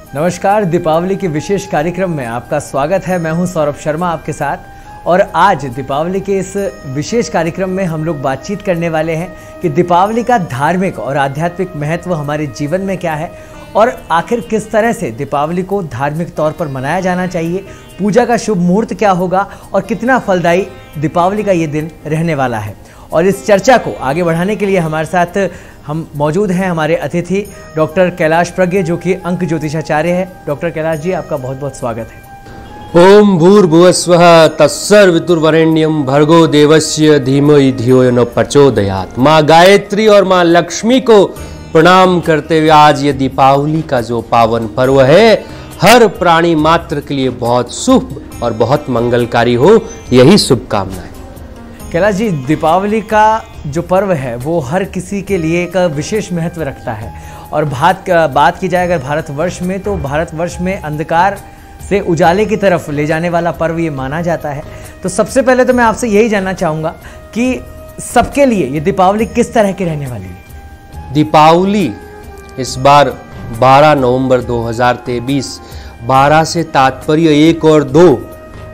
नमस्कार, दीपावली के विशेष कार्यक्रम में आपका स्वागत है। मैं हूं सौरभ शर्मा आपके साथ और आज दीपावली के इस विशेष कार्यक्रम में हम लोग बातचीत करने वाले हैं कि दीपावली का धार्मिक और आध्यात्मिक महत्व हमारे जीवन में क्या है और आखिर किस तरह से दीपावली को धार्मिक तौर पर मनाया जाना चाहिए, पूजा का शुभ मुहूर्त क्या होगा और कितना फलदायी दीपावली का ये दिन रहने वाला है। और इस चर्चा को आगे बढ़ाने के लिए हमारे साथ हम मौजूद हैं हमारे अतिथि डॉक्टर कैलाश प्रज्ञ, जो कि अंक ज्योतिषाचार्य है। डॉक्टर कैलाश जी, आपका बहुत बहुत स्वागत है। ओम भूर्भुवस्वः तत्सर्ववितुर्वरेण्यं भर्गो देवस्य धीमहि धियो यो न प्रचोदयात्। माँ गायत्री और माँ लक्ष्मी को प्रणाम करते हुए आज ये दीपावली का जो पावन पर्व है, हर प्राणी मात्र के लिए बहुत शुभ और बहुत मंगलकारी हो, यही शुभकामनाएं। कैलाश जी, दीपावली का जो पर्व है वो हर किसी के लिए एक विशेष महत्व रखता है और बात की जाए अगर भारतवर्ष में, तो भारतवर्ष में अंधकार से उजाले की तरफ ले जाने वाला पर्व ये माना जाता है। तो सबसे पहले तो मैं आपसे यही जानना चाहूँगा कि सबके लिए ये दीपावली किस तरह की रहने वाली है। दीपावली इस बार 12 नवंबर 2023, 12 से तात्पर्य 1 और 2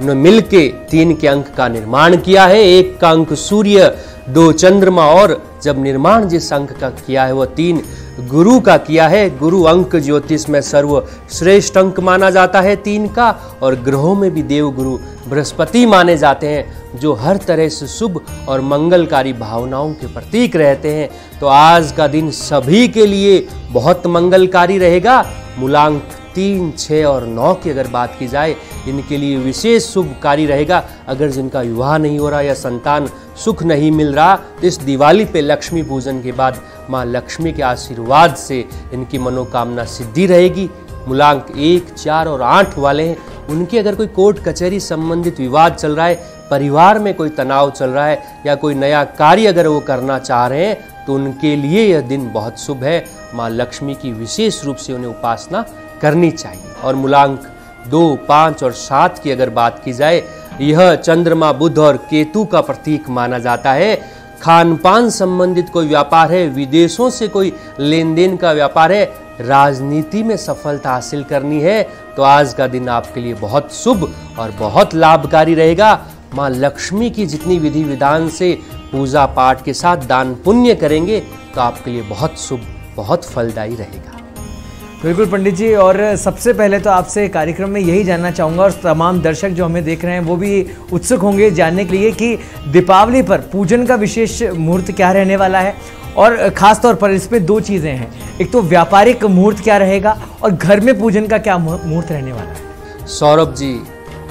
ने मिलके 3 के अंक का निर्माण किया है। 1 का अंक सूर्य, 2 चंद्रमा और जब निर्माण जिस अंक का किया है वो 3 गुरु का किया है। गुरु अंक ज्योतिष में सर्वश्रेष्ठ अंक माना जाता है 3 का, और ग्रहों में भी देव गुरु बृहस्पति माने जाते हैं, जो हर तरह से शुभ और मंगलकारी भावनाओं के प्रतीक रहते हैं। तो आज का दिन सभी के लिए बहुत मंगलकारी रहेगा। मूलांक 3, 6 और 9 की अगर बात की जाए, इनके लिए विशेष शुभकारी रहेगा। अगर जिनका विवाह नहीं हो रहा या संतान सुख नहीं मिल रहा, तो इस दिवाली पे लक्ष्मी पूजन के बाद माँ लक्ष्मी के आशीर्वाद से इनकी मनोकामना सिद्धि रहेगी। मूलांक 1, 4 और 8 वाले हैं, उनके अगर कोई कोर्ट कचहरी संबंधित विवाद चल रहा है, परिवार में कोई तनाव चल रहा है या कोई नया कार्य अगर वो करना चाह रहे हैं, तो उनके लिए यह दिन बहुत शुभ है। माँ लक्ष्मी की विशेष रूप से उन्हें उपासना करनी चाहिए। और मूलांक 2, 5 और 7 की अगर बात की जाए, यह चंद्रमा, बुध और केतु का प्रतीक माना जाता है। खान पान संबंधित कोई व्यापार है, विदेशों से कोई लेन देन का व्यापार है, राजनीति में सफलता हासिल करनी है, तो आज का दिन आपके लिए बहुत शुभ और बहुत लाभकारी रहेगा। माँ लक्ष्मी की जितनी विधि विधान से पूजा पाठ के साथ दान पुण्य करेंगे, तो आपके लिए बहुत शुभ, बहुत फलदायी रहेगा। बिल्कुल पंडित जी, और सबसे पहले तो आपसे कार्यक्रम में यही जानना चाहूँगा, और तमाम दर्शक जो हमें देख रहे हैं वो भी उत्सुक होंगे जानने के लिए कि दीपावली पर पूजन का विशेष मुहूर्त क्या रहने वाला है, और ख़ास तौर पर इस पे 2 चीज़ें हैं। एक तो व्यापारिक मुहूर्त क्या रहेगा और घर में पूजन का क्या मुहूर्त रहने वाला है। सौरभ जी,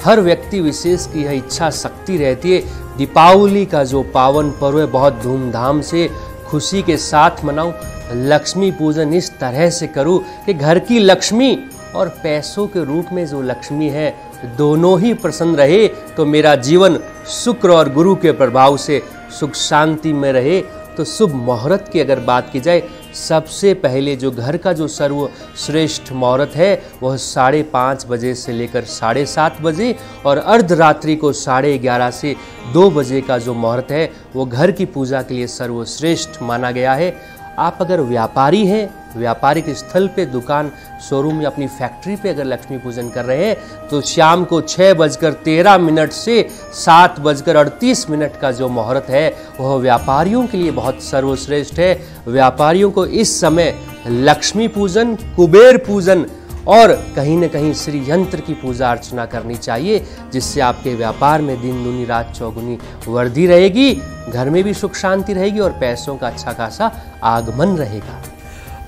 हर व्यक्ति विशेष की यह इच्छा शक्ति रहती है, दीपावली का जो पावन पर्व है बहुत धूमधाम से खुशी के साथ मनाऊं, लक्ष्मी पूजन इस तरह से करूं कि घर की लक्ष्मी और पैसों के रूप में जो लक्ष्मी है, दोनों ही प्रसन्न रहे, तो मेरा जीवन शुक्र और गुरु के प्रभाव से सुख शांति में रहे। तो शुभ मुहूर्त की अगर बात की जाए, सबसे पहले जो घर का जो सर्वश्रेष्ठ मुहूर्त है वह 5:30 बजे से लेकर 7:30 बजे, और अर्धरात्रि को 11:30 से 2 बजे का जो मुहूर्त है वो घर की पूजा के लिए सर्वश्रेष्ठ माना गया है। आप अगर व्यापारी हैं, व्यापारिक स्थल पे, दुकान, शोरूम या अपनी फैक्ट्री पे अगर लक्ष्मी पूजन कर रहे हैं, तो शाम को 6:13 से 7:38 का जो मुहूर्त है वह व्यापारियों के लिए बहुत सर्वश्रेष्ठ है। व्यापारियों को इस समय लक्ष्मी पूजन, कुबेर पूजन और कहीं न कहीं श्री यंत्र की पूजा अर्चना करनी चाहिए, जिससे आपके व्यापार में दिन दूनी रात चौगुनी वृद्धि रहेगी, घर में भी सुख शांति रहेगी और पैसों का अच्छा खासा आगमन रहेगा।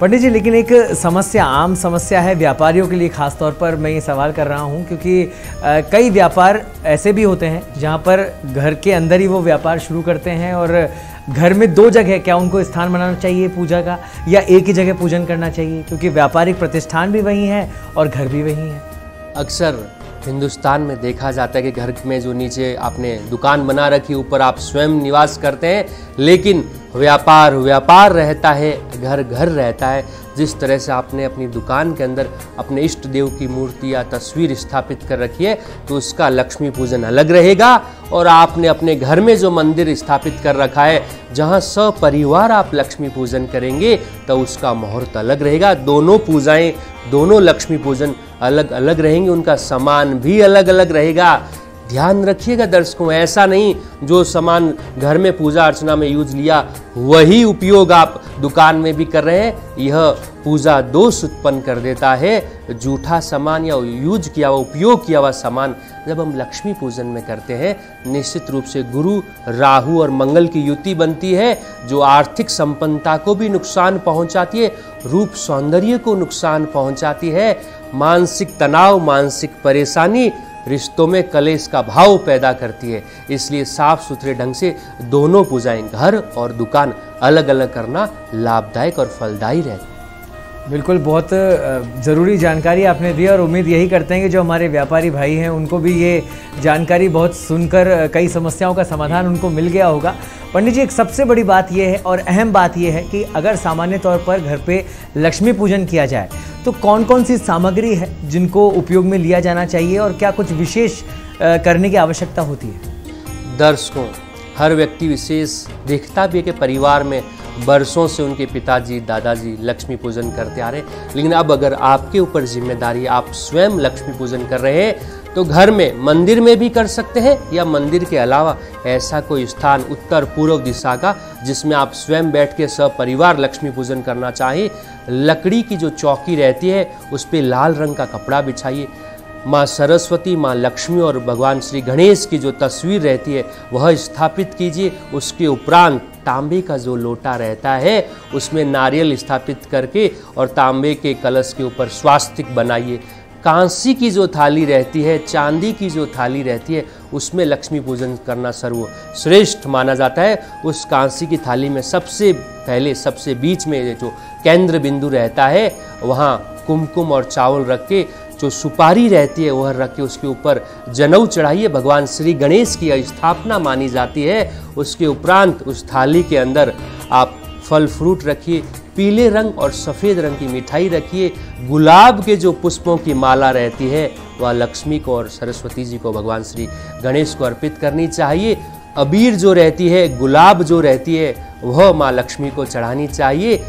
पंडित जी, लेकिन एक समस्या, आम समस्या है व्यापारियों के लिए, खास तौर पर मैं ये सवाल कर रहा हूँ क्योंकि कई व्यापार ऐसे भी होते हैं जहाँ पर घर के अंदर ही वो व्यापार शुरू करते हैं और घर में 2 जगह, क्या उनको स्थान बनाना चाहिए पूजा का या एक ही जगह पूजन करना चाहिए, क्योंकि व्यापारिक प्रतिष्ठान भी वही है और घर भी वही है। अक्सर हिंदुस्तान में देखा जाता है कि घर में जो नीचे आपने दुकान बना रखी, ऊपर आप स्वयं निवास करते हैं, लेकिन व्यापार व्यापार रहता है, घर घर रहता है। जिस तरह से आपने अपनी दुकान के अंदर अपने इष्ट देव की मूर्ति या तस्वीर स्थापित कर रखी है तो उसका लक्ष्मी पूजन अलग रहेगा, और आपने अपने घर में जो मंदिर स्थापित कर रखा है जहां सपरिवार आप लक्ष्मी पूजन करेंगे तो उसका मुहूर्त अलग रहेगा। दोनों पूजाएं, दोनों लक्ष्मी पूजन अलग अलग रहेंगे, उनका सामान भी अलग अलग रहेगा। ध्यान रखिएगा दर्शकों, ऐसा नहीं जो सामान घर में पूजा अर्चना में यूज लिया वही उपयोग आप दुकान में भी कर रहे हैं। यह पूजा दोष उत्पन्न कर देता है। जूठा सामान या यूज किया हुआ, उपयोग किया हुआ सामान जब हम लक्ष्मी पूजन में करते हैं, निश्चित रूप से गुरु, राहु और मंगल की युति बनती है जो आर्थिक संपन्नता को भी नुकसान पहुंचाती है, रूप सौंदर्य को नुकसान पहुंचाती है, मानसिक तनाव, मानसिक परेशानी, रिश्तों में कलेश का भाव पैदा करती है। इसलिए साफ सुथरे ढंग से दोनों पूजाएं, घर और दुकान, अलग अलग करना लाभदायक और फलदायी रहता है। बिल्कुल, बहुत ज़रूरी जानकारी आपने दी और उम्मीद यही करते हैं कि जो हमारे व्यापारी भाई हैं उनको भी ये जानकारी बहुत सुनकर कई समस्याओं का समाधान उनको मिल गया होगा। पंडित जी, एक सबसे बड़ी बात ये है और अहम बात ये है कि अगर सामान्य तौर पर घर पे लक्ष्मी पूजन किया जाए तो कौन कौन सी सामग्री है जिनको उपयोग में लिया जाना चाहिए और क्या कुछ विशेष करने की आवश्यकता होती है? दर्शकों, हर व्यक्ति विशेष देखता भी है कि परिवार में बरसों से उनके पिताजी, दादाजी लक्ष्मी पूजन करते आ रहे हैं, लेकिन अब अगर आपके ऊपर जिम्मेदारी, आप स्वयं लक्ष्मी पूजन कर रहे हैं तो घर में, मंदिर में भी कर सकते हैं या मंदिर के अलावा ऐसा कोई स्थान उत्तर पूर्व दिशा का जिसमें आप स्वयं बैठ के सब परिवार लक्ष्मी पूजन करना चाहें। लकड़ी की जो चौकी रहती है उस पर लाल रंग का कपड़ा बिछाइए। माँ सरस्वती, माँ लक्ष्मी और भगवान श्री गणेश की जो तस्वीर रहती है वह स्थापित कीजिए। उसके उपरांत तांबे का जो लोटा रहता है उसमें नारियल स्थापित करके और तांबे के कलश के ऊपर स्वास्तिक बनाइए। कांसी की जो थाली रहती है, चांदी की जो थाली रहती है उसमें लक्ष्मी पूजन करना सर्वश्रेष्ठ माना जाता है। उस कांसी की थाली में सबसे पहले, सबसे बीच में जो केंद्र बिंदु रहता है वहाँ कुमकुम और चावल रख के, जो सुपारी रहती है वह रख के उसके ऊपर जनेऊ चढ़ाइए। भगवान श्री गणेश की स्थापना मानी जाती है। उसके उपरांत उस थाली के अंदर आप फल फ्रूट रखिए, पीले रंग और सफ़ेद रंग की मिठाई रखिए। गुलाब के जो पुष्पों की माला रहती है वह लक्ष्मी को और सरस्वती जी को, भगवान श्री गणेश को अर्पित करनी चाहिए। अबीर जो रहती है, गुलाब जो रहती है वह माँ लक्ष्मी को चढ़ानी चाहिए।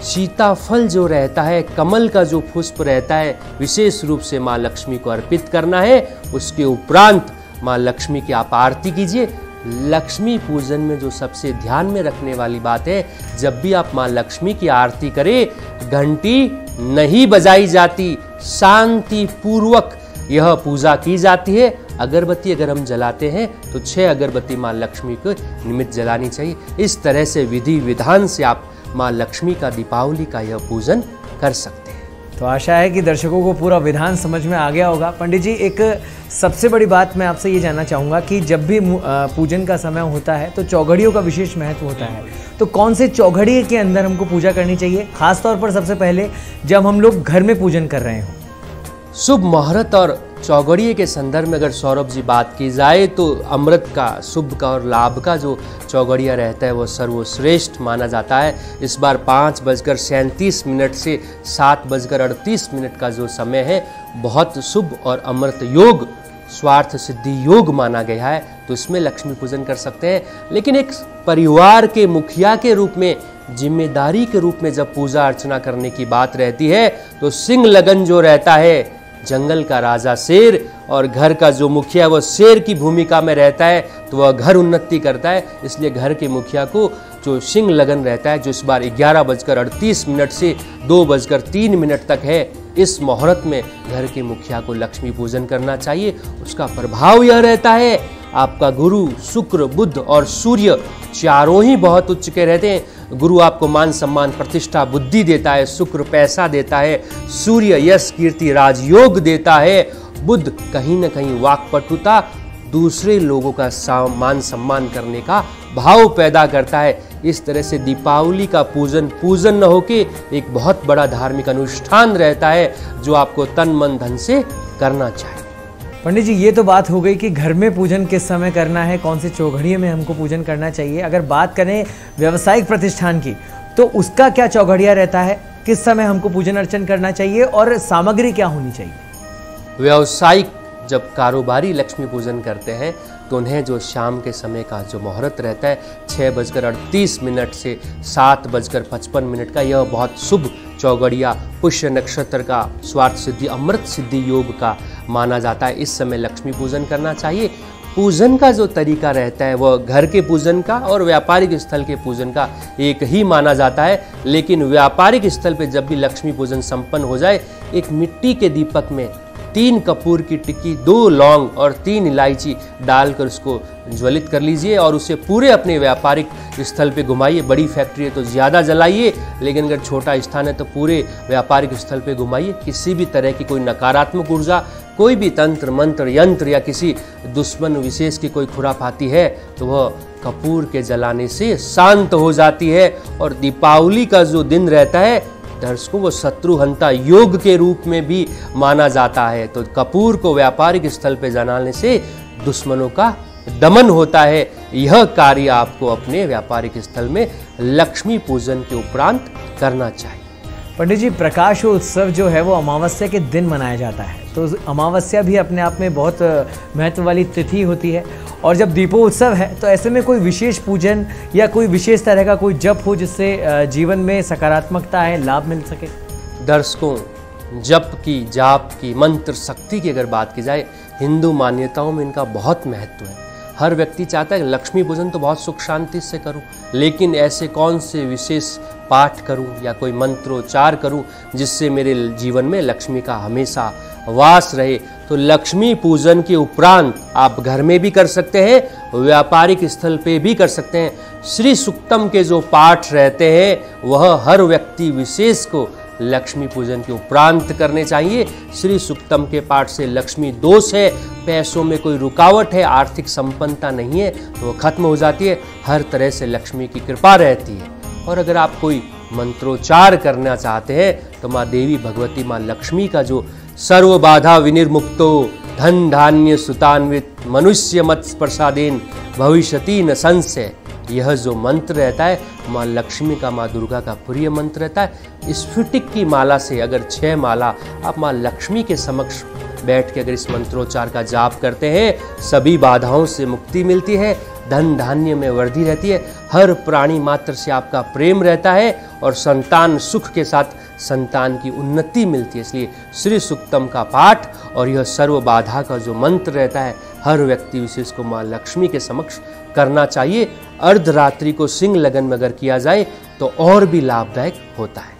सीताफल जो रहता है, कमल का जो पुष्प रहता है, विशेष रूप से माँ लक्ष्मी को अर्पित करना है। उसके उपरांत माँ लक्ष्मी की आप आरती कीजिए। लक्ष्मी पूजन में जो सबसे ध्यान में रखने वाली बात है, जब भी आप माँ लक्ष्मी की आरती करें घंटी नहीं बजाई जाती, शांति पूर्वक यह पूजा की जाती है। अगरबत्ती अगर हम जलाते हैं तो 6 अगरबत्ती माँ लक्ष्मी को निमित्त जलानी चाहिए। इस तरह से विधि विधान से आप माँ लक्ष्मी का, दीपावली का यह पूजन कर सकते हैं। तो आशा है कि दर्शकों को पूरा विधान समझ में आ गया होगा। पंडित जी, एक सबसे बड़ी बात मैं आपसे ये जानना चाहूँगा कि जब भी पूजन का समय होता है तो चौघड़ियों का विशेष महत्व होता है, तो कौन से चौघड़िए के अंदर हमको पूजा करनी चाहिए, खासतौर पर सबसे पहले जब हम लोग घर में पूजन कर रहे हों? शुभ मुहूर्त और चौघड़िए के संदर्भ में अगर सौरभ जी बात की जाए तो अमृत का, शुभ का और लाभ का जो चौघड़िया रहता है वो सर्वश्रेष्ठ माना जाता है। इस बार 5:37 से 7:38 का जो समय है बहुत शुभ और अमृत योग, स्वार्थ सिद्धि योग माना गया है, तो इसमें लक्ष्मी पूजन कर सकते हैं। लेकिन एक परिवार के मुखिया के रूप में, जिम्मेदारी के रूप में जब पूजा अर्चना करने की बात रहती है तो सिंह लगन जो रहता है, जंगल का राजा शेर और घर का जो मुखिया वो शेर की भूमिका में रहता है, तो वह घर उन्नति करता है। इसलिए घर के मुखिया को जो सिंह लगन रहता है, जो इस बार 11:38 से 2:03 तक है, इस मुहूर्त में घर के मुखिया को लक्ष्मी पूजन करना चाहिए। उसका प्रभाव यह रहता है, आपका गुरु, शुक्र, बुध और सूर्य चारों ही बहुत उच्च के रहते हैं। गुरु आपको मान सम्मान प्रतिष्ठा बुद्धि देता है, शुक्र पैसा देता है, सूर्य यश कीर्ति राजयोग देता है, बुध कहीं न कहीं वाक्पटुता, दूसरे लोगों का मान सम्मान करने का भाव पैदा करता है। इस तरह से दीपावली का पूजन न होके एक बहुत बड़ा धार्मिक अनुष्ठान रहता है जो आपको तन मन धन से करना चाहिए। पंडित जी, ये तो बात हो गई कि घर में पूजन किस समय करना है, कौन से चौघड़िए में हमको पूजन करना चाहिए। अगर बात करें व्यावसायिक प्रतिष्ठान की तो उसका क्या चौघड़िया रहता है किस समय हमको पूजन अर्चन करना चाहिए और सामग्री क्या होनी चाहिए? व्यावसायिक जब कारोबारी लक्ष्मी पूजन करते हैं तो उन्हें जो शाम के समय का जो मुहूर्त रहता है 6:38 से 7:55 का, यह बहुत शुभ चौगड़िया पुष्य नक्षत्र का स्वार्थ सिद्धि अमृत सिद्धि योग का माना जाता है। इस समय लक्ष्मी पूजन करना चाहिए। पूजन का जो तरीका रहता है वह घर के पूजन का और व्यापारिक स्थल के पूजन का एक ही माना जाता है, लेकिन व्यापारिक स्थल पर जब भी लक्ष्मी पूजन संपन्न हो जाए, एक मिट्टी के दीपक में 3 कपूर की टिक्की, 2 लौंग और 3 इलायची डालकर उसको ज्वलित कर लीजिए और उसे पूरे अपने व्यापारिक स्थल पे घुमाइए। बड़ी फैक्ट्री है तो ज़्यादा जलाइए, लेकिन अगर छोटा स्थान है तो पूरे व्यापारिक स्थल पे घुमाइए। किसी भी तरह की कोई नकारात्मक ऊर्जा, कोई भी तंत्र मंत्र यंत्र या किसी दुश्मन विशेष की कोई खुरापाती है तो वह कपूर के जलाने से शांत हो जाती है। और दीपावली का जो दिन रहता है दर्शकों, वो शत्रुहंता योग के रूप में भी माना जाता है। तो कपूर को व्यापारिक स्थल पर जलाने से दुश्मनों का दमन होता है। यह कार्य आपको अपने व्यापारिक स्थल में लक्ष्मी पूजन के उपरांत करना चाहिए। पंडित जी, प्रकाश उत्सव जो है वो अमावस्या के दिन मनाया जाता है, तो अमावस्या भी अपने आप में बहुत महत्व वाली तिथि होती है। और जब दीपोत्सव है तो ऐसे में कोई विशेष पूजन या कोई विशेष तरह का कोई जप हो जिससे जीवन में सकारात्मकता है, लाभ मिल सके? दर्शकों, जप की, जाप की, मंत्र शक्ति की अगर बात की जाए, हिंदू मान्यताओं में इनका बहुत महत्व है। हर व्यक्ति चाहता है कि लक्ष्मी पूजन तो बहुत सुख शांति से करूं, लेकिन ऐसे कौन से विशेष पाठ करूं या कोई मंत्रोच्चार करूं जिससे मेरे जीवन में लक्ष्मी का हमेशा वास रहे। तो लक्ष्मी पूजन के उपरांत आप घर में भी कर सकते हैं, व्यापारिक स्थल पे भी कर सकते हैं। श्री सुक्तम के जो पाठ रहते हैं वह हर व्यक्ति विशेष को लक्ष्मी पूजन के उपरांत करने चाहिए। श्री सुक्तम के पाठ से लक्ष्मी दोष है, पैसों में कोई रुकावट है, आर्थिक संपन्नता नहीं है तो वो खत्म हो जाती है। हर तरह से लक्ष्मी की कृपा रहती है। और अगर आप कोई मंत्रोच्चार करना चाहते हैं तो माँ देवी भगवती माँ लक्ष्मी का जो सर्व बाधा विनिर्मुक्तो धन धान्य सुतान्वित मनुष्य मत प्रसादेन भविष्यति न संशय, यह जो मंत्र रहता है माँ लक्ष्मी का, माँ दुर्गा का प्रिय मंत्र रहता है। स्फटिक की माला से अगर 6 माला आप माँ लक्ष्मी के समक्ष बैठ के अगर इस मंत्रोच्चार का जाप करते हैं, सभी बाधाओं से मुक्ति मिलती है, धन धान्य में वृद्धि रहती है, हर प्राणी मात्र से आपका प्रेम रहता है और संतान सुख के साथ संतान की उन्नति मिलती है। इसलिए श्री सुक्तम का पाठ और यह सर्व बाधा का जो मंत्र रहता है हर व्यक्ति विशेष को माँ लक्ष्मी के समक्ष करना चाहिए। अर्धरात्रि को सिंह लगन में अगर किया जाए तो और भी लाभदायक होता है।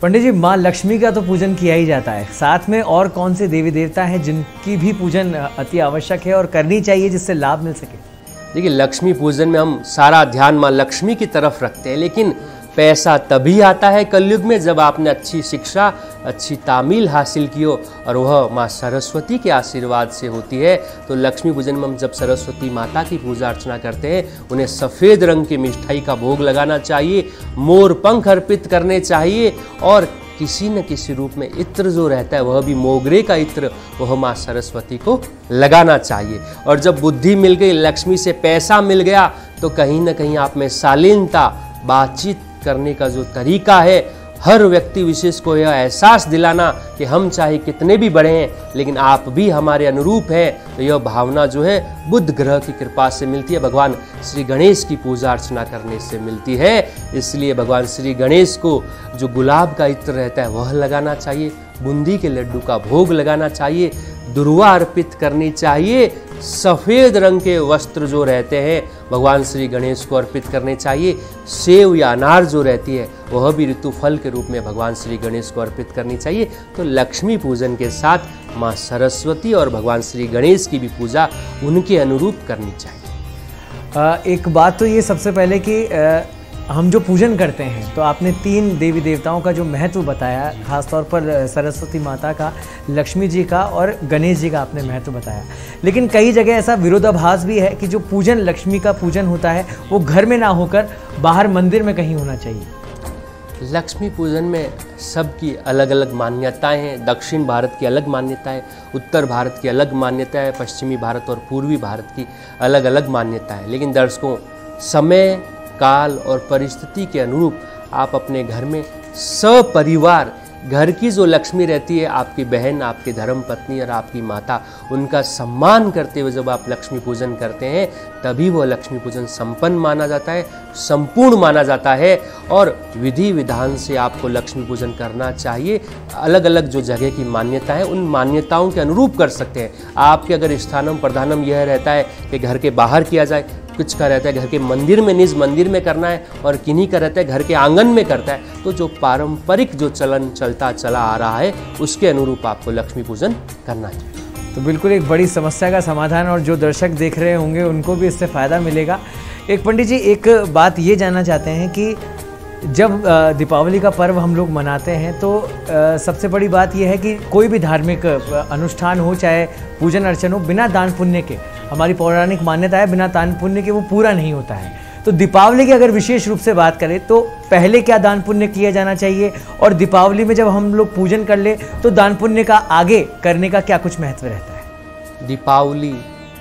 पंडित जी, माँ लक्ष्मी का तो पूजन किया ही जाता है, साथ में और कौन से देवी देवता हैं जिनकी भी पूजन अति आवश्यक है और करनी चाहिए जिससे लाभ मिल सके? देखिए, लक्ष्मी पूजन में हम सारा ध्यान माँ लक्ष्मी की तरफ रखते हैं, लेकिन पैसा तभी आता है कलयुग में जब आपने अच्छी शिक्षा, अच्छी तामील हासिल की हो और वह माँ सरस्वती के आशीर्वाद से होती है। तो लक्ष्मी पूजन में हम जब सरस्वती माता की पूजा अर्चना करते हैं, उन्हें सफ़ेद रंग की मिठाई का भोग लगाना चाहिए, मोर पंख अर्पित करने चाहिए और किसी न किसी रूप में इत्र जो रहता है वह भी मोगरे का इत्र वह माँ सरस्वती को लगाना चाहिए। और जब बुद्धि मिल गई, लक्ष्मी से पैसा मिल गया, तो कहीं ना कहीं आप में शालीनता, बातचीत करने का जो तरीका है, हर व्यक्ति विशेष को यह एहसास दिलाना कि हम चाहे कितने भी बड़े हैं लेकिन आप भी हमारे अनुरूप हैं, तो यह भावना जो है बुध ग्रह की कृपा से मिलती है, भगवान श्री गणेश की पूजा अर्चना करने से मिलती है। इसलिए भगवान श्री गणेश को जो गुलाब का इत्र रहता है वह लगाना चाहिए, बूंदी के लड्डू का भोग लगाना चाहिए, दुर्वा अर्पित करनी चाहिए, सफ़ेद रंग के वस्त्र जो रहते हैं भगवान श्री गणेश को अर्पित करने चाहिए, सेव या अनार जो रहती है वह भी ऋतु फल के रूप में भगवान श्री गणेश को अर्पित करनी चाहिए। तो लक्ष्मी पूजन के साथ माँ सरस्वती और भगवान श्री गणेश की भी पूजा उनके अनुरूप करनी चाहिए। एक बात तो ये सबसे पहले कि हम जो पूजन करते हैं तो आपने 3 देवी देवताओं का जो महत्व बताया, खासतौर पर सरस्वती माता का, लक्ष्मी जी का और गणेश जी का आपने महत्व बताया, लेकिन कई जगह ऐसा विरोधाभास भी है कि जो पूजन लक्ष्मी का पूजन होता है वो घर में ना होकर बाहर मंदिर में कहीं होना चाहिए। लक्ष्मी पूजन में सबकी अलग अलग मान्यताएं हैं। दक्षिण भारत की अलग मान्यता है, उत्तर भारत की अलग मान्यता है, पश्चिमी भारत और पूर्वी भारत की अलग अलग मान्यता है। लेकिन दर्शकों, समय, काल और परिस्थिति के अनुरूप आप अपने घर में सपरिवार घर की जो लक्ष्मी रहती है, आपकी बहन, आपकी धर्म पत्नी और आपकी माता, उनका सम्मान करते हुए जब आप लक्ष्मी पूजन करते हैं तभी वो लक्ष्मी पूजन संपन्न माना जाता है, संपूर्ण माना जाता है। और विधि विधान से आपको लक्ष्मी पूजन करना चाहिए। अलग अलग जो जगह की मान्यता है उन मान्यताओं के अनुरूप कर सकते हैं। आपके अगर स्थानम प्रधानम यह रहता है कि घर के बाहर किया जाए, कुछ का रहता है घर के मंदिर में, निज मंदिर में करना है, और किन्हीं का रहता है घर के आंगन में करता है, तो जो पारंपरिक जो चलन चलता चला आ रहा है उसके अनुरूप आपको लक्ष्मी पूजन करना चाहिए। तो बिल्कुल एक बड़ी समस्या का समाधान, और जो दर्शक देख रहे होंगे उनको भी इससे फ़ायदा मिलेगा। एक पंडित जी, एक बात ये जानना चाहते हैं कि जब दीपावली का पर्व हम लोग मनाते हैं तो सबसे बड़ी बात यह है कि कोई भी धार्मिक अनुष्ठान हो, चाहे पूजन अर्चन हो, बिना दान पुण्य के, हमारी पौराणिक मान्यता है, बिना दान पुण्य के वो पूरा नहीं होता है। तो दीपावली की अगर विशेष रूप से बात करें तो पहले क्या दान पुण्य किया जाना चाहिए, और दीपावली में जब हम लोग पूजन कर ले तो दान पुण्य का आगे करने का क्या कुछ महत्व रहता है? दीपावली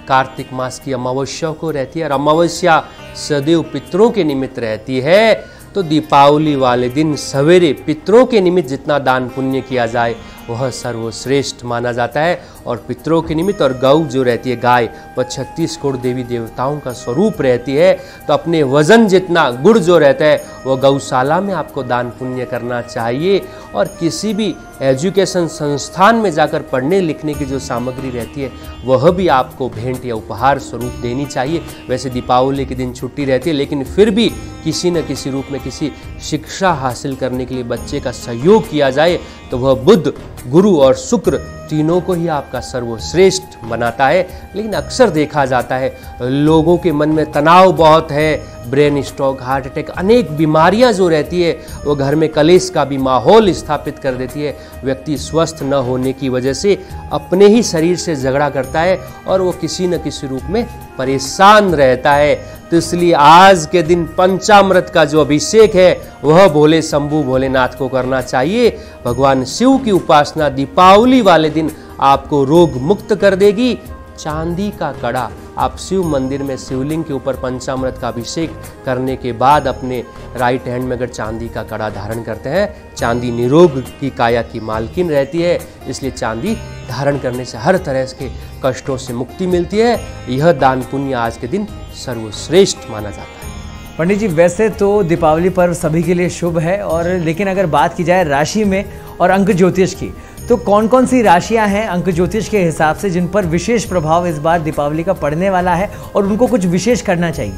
कार्तिक मास की अमावस्या को रहती है, और अमावस्या सदैव पितरों के निमित्त रहती है। तो दीपावली वाले दिन सवेरे पितरों के निमित्त जितना दान पुण्य किया जाए वह सर्वश्रेष्ठ माना जाता है। और पितरों के निमित्त, और गौ जो रहती है, गाय, वह 36 करोड़ देवी देवताओं का स्वरूप रहती है। तो अपने वजन जितना गुड़ जो रहता है वह गौशाला में आपको दान पुण्य करना चाहिए। और किसी भी एजुकेशन संस्थान में जाकर पढ़ने लिखने की जो सामग्री रहती है वह भी आपको भेंट या उपहार स्वरूप देनी चाहिए। वैसे दीपावली के दिन छुट्टी रहती है, लेकिन फिर भी किसी न किसी रूप में किसी शिक्षा हासिल करने के लिए बच्चे का सहयोग किया जाए तो वह बुध, गुरु और शुक्र तीनों को ही आपका सर्वश्रेष्ठ बनाता है। लेकिन अक्सर देखा जाता है लोगों के मन में तनाव बहुत है, ब्रेन स्ट्रोक, हार्ट अटैक, अनेक बीमारियां जो रहती है वो घर में कलेश का भी माहौल स्थापित कर देती है। व्यक्ति स्वस्थ न होने की वजह से अपने ही शरीर से झगड़ा करता है और वो किसी न किसी रूप में परेशान रहता है। तो इसलिए आज के दिन पंचामृत का जो अभिषेक है वह भोले शंभु भोलेनाथ को करना चाहिए। भगवान शिव की उपासना दीपावली वाले दिन आपको रोग मुक्त कर देगी। चांदी का कड़ा आप शिव मंदिर में शिवलिंग के ऊपर पंचामृत का अभिषेक करने के बाद अपने राइट हैंड में अगर चांदी का कड़ा धारण करते हैं, चांदी निरोग की काया की मालकिन रहती है, इसलिए चांदी धारण करने से हर तरह के कष्टों से मुक्ति मिलती है। यह दान पुण्य आज के दिन सर्वश्रेष्ठ माना जाता है। पंडित जी, वैसे तो दीपावली पर्व सभी के लिए शुभ है, और लेकिन अगर बात की जाए राशि में और अंक ज्योतिष की, तो कौन कौन सी राशियां हैं अंक ज्योतिष के हिसाब से जिन पर विशेष प्रभाव इस बार दीपावली का पड़ने वाला है और उनको कुछ विशेष करना चाहिए?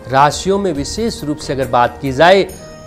राशियों में विशेष रूप से अगर बात की जाए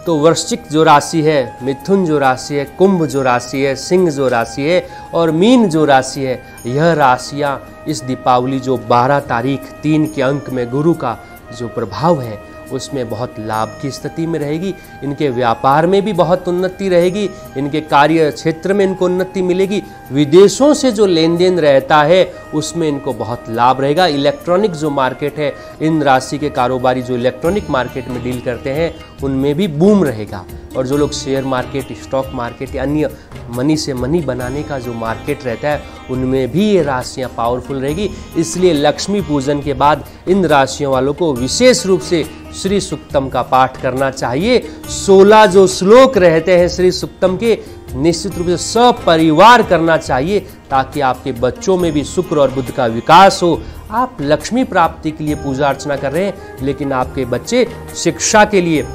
तो वृश्चिक जो राशि है, मिथुन जो राशि है, कुंभ जो राशि है, सिंह जो राशि है और मीन जो राशि है, यह राशियां इस दीपावली जो 12 तारीख 3 के अंक में गुरु का जो प्रभाव है उसमें बहुत लाभ की स्थिति में रहेगी। इनके व्यापार में भी बहुत उन्नति रहेगी, इनके कार्य क्षेत्र में इनको उन्नति मिलेगी। विदेशों से जो लेन देन रहता है उसमें इनको बहुत लाभ रहेगा। इलेक्ट्रॉनिक जो मार्केट है, इन राशि के कारोबारी जो इलेक्ट्रॉनिक मार्केट में डील करते हैं उनमें भी बूम रहेगा। और जो लोग शेयर मार्केट, स्टॉक मार्केट या अन्य मनी से मनी बनाने का जो मार्केट रहता है उनमें भी ये राशियाँ पावरफुल रहेगी। इसलिए लक्ष्मी पूजन के बाद इन राशियों वालों को विशेष रूप से श्री सुक्तम का पाठ करना चाहिए। 16 जो श्लोक रहते हैं श्री सुक्तम के, निश्चित रूप से सपरिवार करना चाहिए ताकि आपके बच्चों में भी शुक्र और बुध का विकास हो। आप लक्ष्मी प्राप्ति के लिए पूजा अर्चना कर रहे हैं, लेकिन आपके बच्चे शिक्षा के लिए,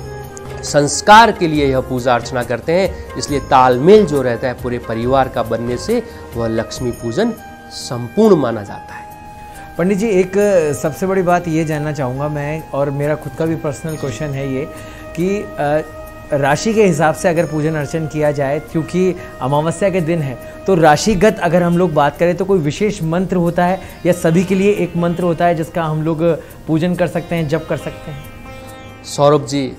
संस्कार के लिए यह पूजा अर्चना करते हैं। इसलिए तालमेल जो रहता है पूरे परिवार का बनने से वह लक्ष्मी पूजन संपूर्ण माना जाता है। पंडित जी, एक सबसे बड़ी बात ये जानना चाहूँगा मैं, और मेरा खुद का भी पर्सनल क्वेश्चन है ये कि राशि के हिसाब से अगर पूजन अर्चन किया जाए, क्योंकि अमावस्या के दिन है, तो राशिगत अगर हम लोग बात करें तो कोई विशेष मंत्र होता है या सभी के लिए एक मंत्र होता है जिसका हम लोग पूजन कर सकते हैं, जप कर सकते हैं? सौरभ जी,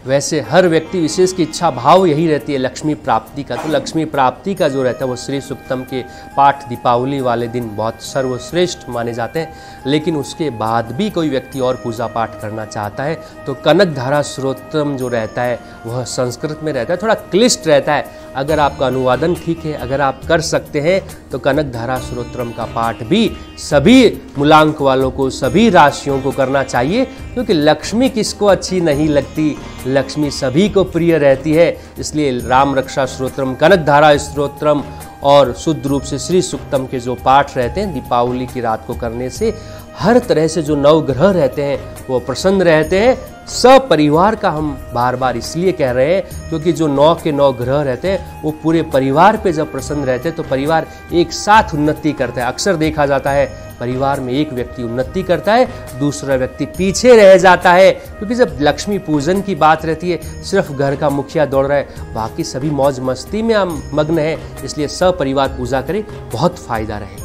वैसे हर व्यक्ति विशेष की इच्छा भाव यही रहती है लक्ष्मी प्राप्ति का। तो लक्ष्मी प्राप्ति का जो रहता है वो श्री सुक्तम के पाठ दीपावली वाले दिन बहुत सर्वश्रेष्ठ माने जाते हैं। लेकिन उसके बाद भी कोई व्यक्ति और पूजा पाठ करना चाहता है तो कनक धारा स्तोत्रम जो रहता है वह संस्कृत में रहता है, थोड़ा क्लिष्ट रहता है। अगर आपका अनुवादन ठीक है, अगर आप कर सकते हैं तो कनकधारा स्तोत्रम का पाठ भी सभी मूलांक वालों को, सभी राशियों को करना चाहिए, क्योंकि लक्ष्मी किसको अच्छी नहीं लगती, लक्ष्मी सभी को प्रिय रहती है। इसलिए राम रक्षा स्तोत्रम, कनकधारा स्तोत्रम और शुद्ध रूप से श्री सूक्तम के जो पाठ रहते हैं दीपावली की रात को करने से हर तरह से जो नवग्रह रहते हैं वो प्रसन्न रहते हैं। सपरिवार का हम बार बार इसलिए कह रहे हैं क्योंकि जो 9 के 9 ग्रह रहते हैं वो पूरे परिवार पे जब प्रसन्न रहते हैं तो परिवार एक साथ उन्नति करता है। अक्सर देखा जाता है परिवार में एक व्यक्ति उन्नति करता है, दूसरा व्यक्ति पीछे रह जाता है, क्योंकि जब लक्ष्मी पूजन की बात रहती है सिर्फ घर का मुखिया दौड़ रहा है, बाकी सभी मौज मस्ती में हम मग्न हैं। इसलिए सपरिवार पूजा करें, बहुत फायदा रहेगा।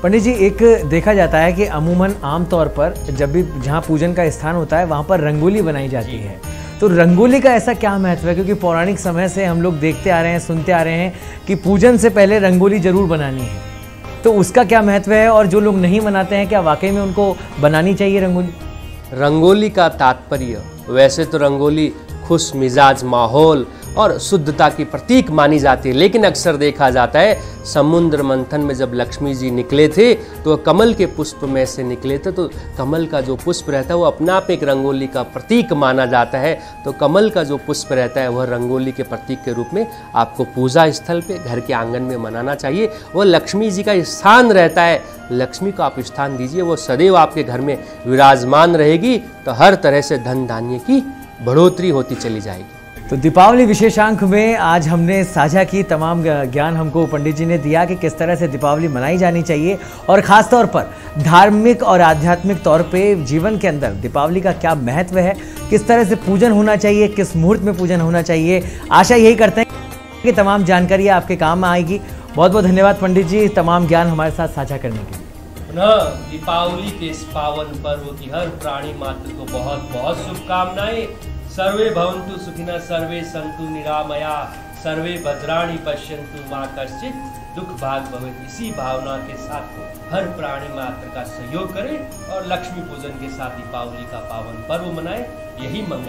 पंडित जी, एक देखा जाता है कि अमूमन आमतौर पर जब भी जहाँ पूजन का स्थान होता है वहाँ पर रंगोली बनाई जाती है, तो रंगोली का ऐसा क्या महत्व है? क्योंकि पौराणिक समय से हम लोग देखते आ रहे हैं, सुनते आ रहे हैं कि पूजन से पहले रंगोली जरूर बनानी है, तो उसका क्या महत्व है? और जो लोग नहीं बनाते हैं क्या वाकई में उनको बनानी चाहिए रंगोली? रंगोली का तात्पर्य, वैसे तो रंगोली खुश मिजाज माहौल और शुद्धता की प्रतीक मानी जाती है, लेकिन अक्सर देखा जाता है समुद्र मंथन में जब लक्ष्मी जी निकले थे तो कमल के पुष्प में से निकले थे, तो कमल का जो पुष्प रहता है वो अपने आप एक रंगोली का प्रतीक माना जाता है। तो कमल का जो पुष्प रहता है वह रंगोली के प्रतीक के रूप में आपको पूजा स्थल पे, घर के आंगन में मनाना चाहिए। वह लक्ष्मी जी का स्थान रहता है, लक्ष्मी को आप स्थान दीजिए, वो सदैव आपके घर में विराजमान रहेगी, तो हर तरह से धन धान्य की बढ़ोतरी होती चली जाएगी। तो दीपावली विशेषांक में आज हमने साझा की तमाम ज्ञान हमको पंडित जी ने दिया कि किस तरह से दीपावली मनाई जानी चाहिए, और ख़ास तौर पर धार्मिक और आध्यात्मिक तौर पे जीवन के अंदर दीपावली का क्या महत्व है, किस तरह से पूजन होना चाहिए, किस मुहूर्त में पूजन होना चाहिए। आशा यही करते हैं कि तमाम जानकारी आपके काम में आएगी। बहुत बहुत धन्यवाद पंडित जी, तमाम ज्ञान हमारे साथ साझा करने के लिए। पुनः दीपावली के इस पावन पर्व की हर प्राणी मात्र को बहुत बहुत शुभकामनाएं। सर्वे भवन्तु सुखिनः, सर्वे सन्तु निरामया, सर्वे भद्राणि पश्यन्तु मा कश्चित् दुख भाग भवेत्। इसी भावना के साथ हर प्राणी मात्र का सहयोग करें और लक्ष्मी पूजन के साथ दीपावली का पावन पर्व मनाएं। यही मंगल